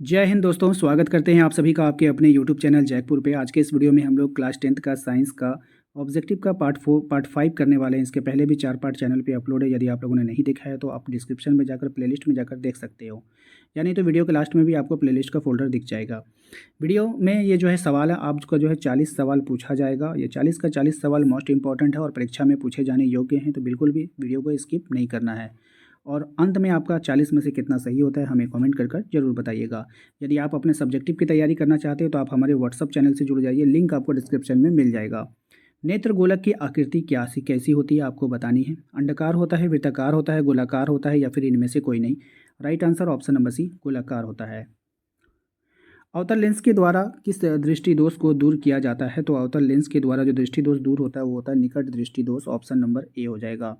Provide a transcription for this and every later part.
जय हिंद दोस्तों, स्वागत करते हैं आप सभी का आपके अपने YouTube चैनल जैकपुर पे। आज के इस वीडियो में हम लोग क्लास 10th का साइंस का ऑब्जेक्टिव का पार्ट 5 करने वाले हैं। इसके पहले भी 4 पार्ट चैनल पे अपलोड है। यदि आप लोगों ने नहीं देखा है तो आप डिस्क्रिप्शन में जाकर प्लेलिस्ट में जाकर देख सकते हो, या नहीं तो वीडियो के लास्ट में भी आपको प्लेलिस्ट का फोल्डर दिख जाएगा। वीडियो में ये जो है सवाल है आपका जो है 40 सवाल पूछा जाएगा। ये 40 का 40 सवाल मोस्ट इंपॉर्टेंट है और परीक्षा में पूछे जाने योग्य हैं, तो बिल्कुल भी वीडियो को स्किप नहीं करना है। और अंत में आपका 40 में से कितना सही होता है हमें कमेंट कर कर जरूर बताइएगा। यदि आप अपने सब्जेक्टिव की तैयारी करना चाहते हो तो आप हमारे व्हाट्सअप चैनल से जुड़ जाइए, लिंक आपको डिस्क्रिप्शन में मिल जाएगा। नेत्र गोलक की आकृति कैसी होती है आपको बतानी है। अंडाकार होता है, वृत्ताकार होता है, गोलाकार होता है, या फिर इनमें से कोई नहीं। Right answer option number C, गोलाकार होता है। अवतल लेंस के द्वारा किस दृष्टि दोष को दूर किया जाता है? तो अवतल लेंस के द्वारा जो दृष्टि दोष दूर होता है वो होता है निकट दृष्टि दोष। ऑप्शन नंबर ए हो जाएगा।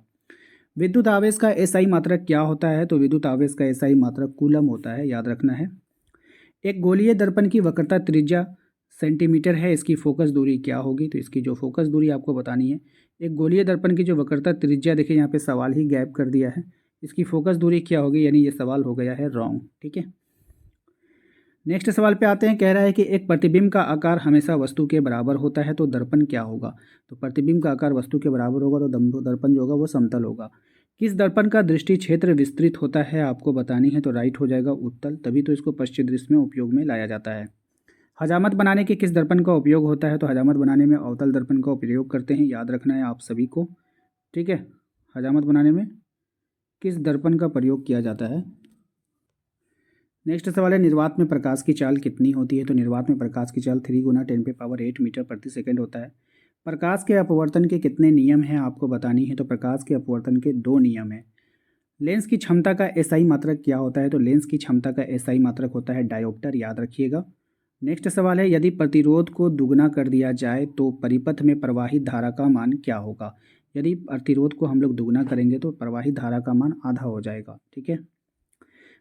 विद्युत आवेश का एसआई मात्रक क्या होता है? तो विद्युत आवेश का एसआई मात्रक कूलम होता है, याद रखना है। एक गोलीय दर्पण की वक्रता त्रिज्या सेंटीमीटर है, इसकी फोकस दूरी क्या होगी? तो इसकी जो फोकस दूरी आपको बतानी है। एक गोलीय दर्पण की जो वक्रता त्रिज्या, देखिए यहाँ पे सवाल ही गैप कर दिया है, इसकी फोकस दूरी क्या होगी, यानी ये सवाल हो गया है रॉन्ग। ठीक है, नेक्स्ट सवाल पे आते हैं। कह रहा है कि एक प्रतिबिंब का आकार हमेशा वस्तु के बराबर होता है, तो दर्पण क्या होगा? तो प्रतिबिंब का आकार वस्तु के बराबर होगा तो दर्पण जो होगा वो समतल होगा। किस दर्पण का दृष्टि क्षेत्र विस्तृत होता है आपको बतानी है? तो राइट हो जाएगा उत्तल, तभी तो इसको पश्चिम दृष्टि में उपयोग में लाया जाता है। हजामत बनाने के किस दर्पण का उपयोग होता है? तो हजामत बनाने में अवतल दर्पण का उपयोग करते हैं, याद रखना है आप सभी को। ठीक है, हजामत बनाने में किस दर्पण का प्रयोग किया जाता है? नेक्स्ट सवाल है, निर्वात में प्रकाश की चाल कितनी होती है? तो निर्वात में प्रकाश की चाल 3 × 10⁸ मीटर प्रति सेकंड होता है। प्रकाश के अपवर्तन के कितने नियम हैं आपको बतानी है? तो प्रकाश के अपवर्तन के 2 नियम हैं। लेंस की क्षमता का एसआई मात्रक क्या होता है? तो लेंस की क्षमता का एसआई मात्रक होता है डायोप्टर, याद रखिएगा। नेक्स्ट सवाल है, यदि प्रतिरोध को दुगना कर दिया जाए तो परिपथ में प्रवाहित धारा का मान क्या होगा? यदि प्रतिरोध को हम लोग दुगना करेंगे तो प्रवाहित धारा का मान आधा हो जाएगा। ठीक है,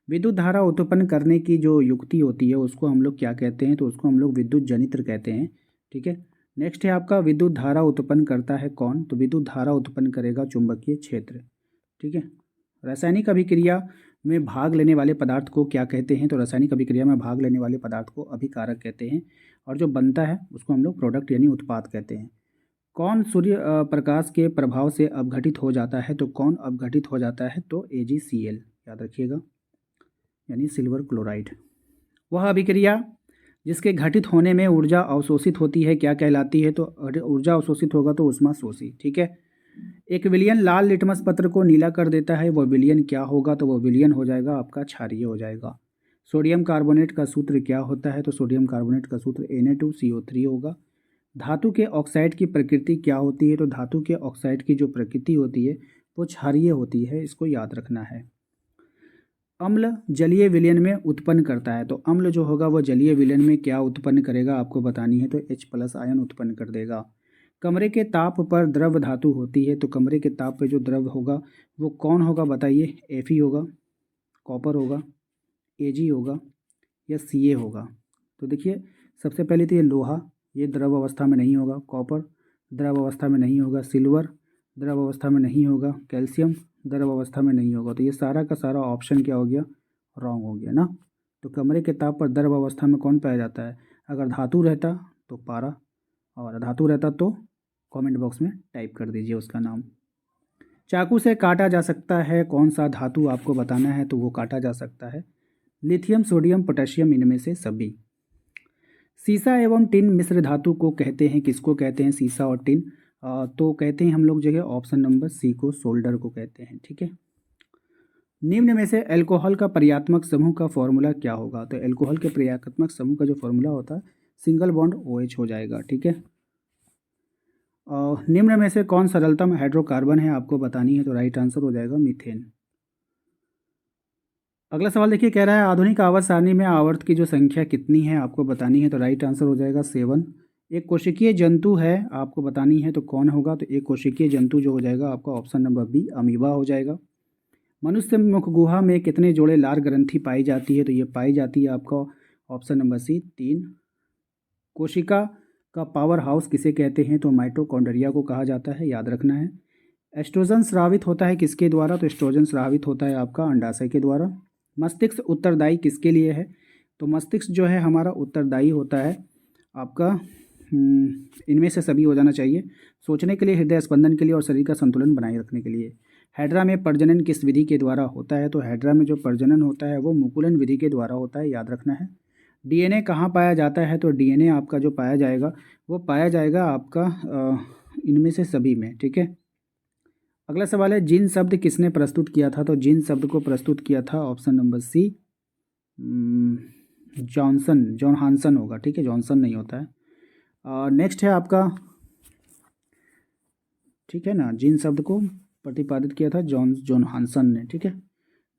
विद्युत धारा उत्पन्न करने की जो युक्ति होती है उसको हम लोग क्या कहते हैं? तो उसको हम लोग विद्युत जनित्र कहते हैं। ठीक है, नेक्स्ट है आपका, विद्युत धारा उत्पन्न करता है कौन? तो विद्युत धारा उत्पन्न करेगा चुंबकीय क्षेत्र। ठीक है, रासायनिक अभिक्रिया में भाग लेने वाले पदार्थ को क्या कहते हैं? तो रासायनिक अभिक्रिया में भाग लेने वाले पदार्थ को अभिकारक कहते हैं, और जो बनता है उसको हम लोग प्रोडक्ट यानी उत्पाद कहते हैं। कौन सूर्य प्रकाश के प्रभाव से अपघटित हो जाता है? तो कौन अपघटित हो जाता है? तो AgCl, याद रखिएगा, यानी सिल्वर क्लोराइड। वह अभिक्रिया जिसके घटित होने में ऊर्जा अवशोषित होती है क्या कहलाती है? तो ऊर्जा अवशोषित होगा तो उष्मा शोषी। ठीक है, एक विलयन लाल लिटमस पत्र को नीला कर देता है, वह विलयन क्या होगा? तो वह विलयन हो जाएगा आपका क्षारीय हो जाएगा। सोडियम कार्बोनेट का सूत्र क्या होता है? तो सोडियम कार्बोनेट का सूत्र Na2CO3 होगा। धातु के ऑक्साइड की प्रकृति क्या होती है? तो धातु के ऑक्साइड की जो प्रकृति होती है वो क्षारीय होती है, इसको याद रखना है। अम्ल जलीय विलयन में उत्पन्न करता है, तो अम्ल जो होगा वो जलीय विलयन में क्या उत्पन्न करेगा आपको बतानी है? तो H+ आयन उत्पन्न कर देगा। कमरे के ताप पर द्रव धातु होती है, तो कमरे के ताप पे जो द्रव होगा वो कौन होगा बताइए? Fe होगा, कॉपर होगा, Ag होगा, या Ca होगा? तो देखिए, सबसे पहले तो ये लोहा, ये द्रव अवस्था में नहीं होगा। कॉपर द्रव अवस्था में नहीं होगा। सिल्वर द्रव अवस्था में नहीं होगा। कैल्शियम द्रव अवस्था में नहीं होगा। तो ये सारा का सारा ऑप्शन क्या हो गया? रॉन्ग हो गया ना। तो कमरे के ताप पर द्रव अवस्था में कौन पाया जाता है? अगर धातु रहता तो पारा, और अधातु रहता तो कमेंट बॉक्स में टाइप कर दीजिए उसका नाम। चाकू से काटा जा सकता है कौन सा धातु आपको बताना है? तो वो काटा जा सकता है लिथियम, सोडियम, पोटेशियम, इनमें से सभी। सीसा एवं टिन मिश्र धातु को कहते हैं, किसको कहते हैं? सीसा और टिन तो कहते हैं हम लोग जगह ऑप्शन नंबर सी को, सोल्डर को कहते हैं। ठीक है, निम्न में से अल्कोहल का पर्यात्मक समूह का फॉर्मूला क्या होगा? तो अल्कोहल के पर्यात्मक समूह का जो फॉर्मूला होता है सिंगल बॉन्ड OH हो जाएगा। ठीक है, निम्न में से कौन सरलतम हाइड्रोकार्बन है आपको बतानी है? तो राइट आंसर हो जाएगा मीथेन। अगला सवाल देखिए, कह रहा है आधुनिक आवर्त सारणी में आवर्त की जो संख्या कितनी है आपको बतानी है? तो राइट आंसर हो जाएगा 7। एक कोशिकीय जंतु है आपको बतानी है, तो कौन होगा? तो एक कोशिकीय जंतु जो हो जाएगा आपका ऑप्शन नंबर बी, अमीबा हो जाएगा। मनुष्य मुख गुहा में कितने जोड़े लार ग्रंथि पाई जाती है? तो ये पाई जाती है आपका ऑप्शन नंबर सी, 3। कोशिका का पावर हाउस किसे कहते हैं? तो माइटोकॉन्ड्रिया को कहा जाता है, याद रखना है। एस्ट्रोजन स्रावित होता है किसके द्वारा? तो एस्ट्रोजन स्रावित होता है आपका अंडाशय के द्वारा। मस्तिष्क उत्तरदायी किसके लिए है? तो मस्तिष्क जो है हमारा उत्तरदायी होता है आपका इनमें से सभी हो जाना चाहिए, सोचने के लिए, हृदय स्पंदन के लिए और शरीर का संतुलन बनाए रखने के लिए। हैड्रा में प्रजनन किस विधि के द्वारा होता है? तो हैड्रा में जो प्रजनन होता है वो मुकुलन विधि के द्वारा होता है, याद रखना है। डीएनए कहाँ पाया जाता है? तो डीएनए आपका जो पाया जाएगा वो पाया जाएगा आपका इनमें से सभी में, ठीक है। अगला सवाल है, जीन शब्द किसने प्रस्तुत किया था? तो जीन शब्द को प्रस्तुत किया था ऑप्शन नंबर सी जॉन हांसन होगा, ठीक है, जॉनसन नहीं होता है। नेक्स्ट है आपका, ठीक है ना, जीन शब्द को प्रतिपादित किया था जॉन हांसन ने, ठीक है।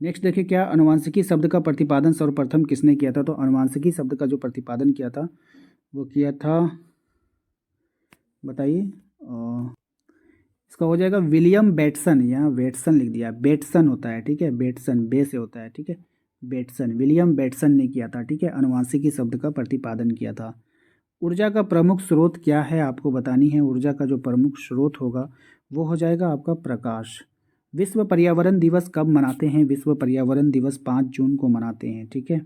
नेक्स्ट देखिए, क्या अनुवांशिकी शब्द का प्रतिपादन सर्वप्रथम किसने किया था? तो अनुवांशिकी शब्द का जो प्रतिपादन किया था वो किया था, बताइए, इसका हो जाएगा विलियम बेटसन। यहाँ बेटसन लिख दिया, बेटसन होता है, ठीक है, बेटसन बे से होता है, ठीक है, बेटसन, विलियम बेटसन ने किया था, ठीक है, अनुवांशिकी शब्द का प्रतिपादन किया था। ऊर्जा का प्रमुख स्रोत क्या है आपको बतानी है। ऊर्जा का जो प्रमुख स्रोत होगा वो हो जाएगा आपका प्रकाश। विश्व पर्यावरण दिवस कब मनाते हैं? विश्व पर्यावरण दिवस 5 जून को मनाते हैं, ठीक है।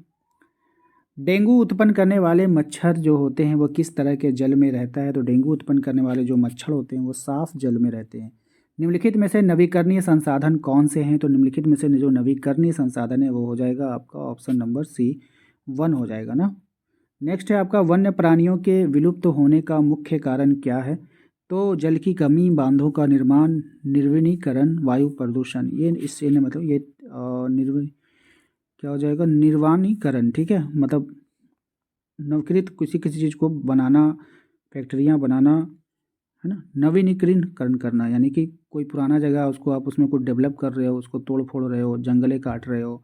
डेंगू उत्पन्न करने वाले मच्छर जो होते हैं वो किस तरह के जल में रहता है? तो डेंगू उत्पन्न करने वाले जो मच्छर होते हैं वो साफ जल में रहते हैं। निम्नलिखित में से नवीकरणीय संसाधन कौन से हैं? तो निम्नलिखित में से जो नवीकरणीय संसाधन है वो हो जाएगा आपका ऑप्शन नंबर सी 1 हो जाएगा ना। नेक्स्ट है आपका, वन्य प्राणियों के विलुप्त होने का मुख्य कारण क्या है? तो जल की कमी, बांधों का निर्माण, निर्वनीकरण, वायु प्रदूषण। ये इससे मतलब ये क्या हो जाएगा, निर्वाणीकरण, ठीक है, मतलब नवकृत किसी किसी चीज़ को बनाना, फैक्ट्रियाँ बनाना, है ना, नवीनीकरण करना, यानी कि कोई पुराना जगह है उसको आप उसमें कुछ डेवलप कर रहे हो, उसको तोड़ फोड़ रहे हो, जंगलें काट रहे हो,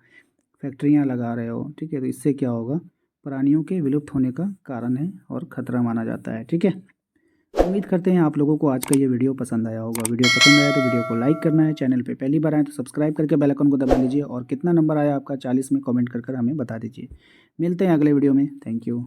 फैक्ट्रियाँ लगा रहे हो, ठीक है, तो इससे क्या होगा, प्राणियों के विलुप्त होने का कारण है और ख़तरा माना जाता है, ठीक है। उम्मीद करते हैं आप लोगों को आज का ये वीडियो पसंद आया होगा। वीडियो पसंद आया तो वीडियो को लाइक करना है, चैनल पे पहली बार आए तो सब्सक्राइब करके बेल आइकन को दबा लीजिए और कितना नंबर आया आपका 40 में कमेंट कर हमें बता दीजिए। मिलते हैं अगले वीडियो में, थैंक यू।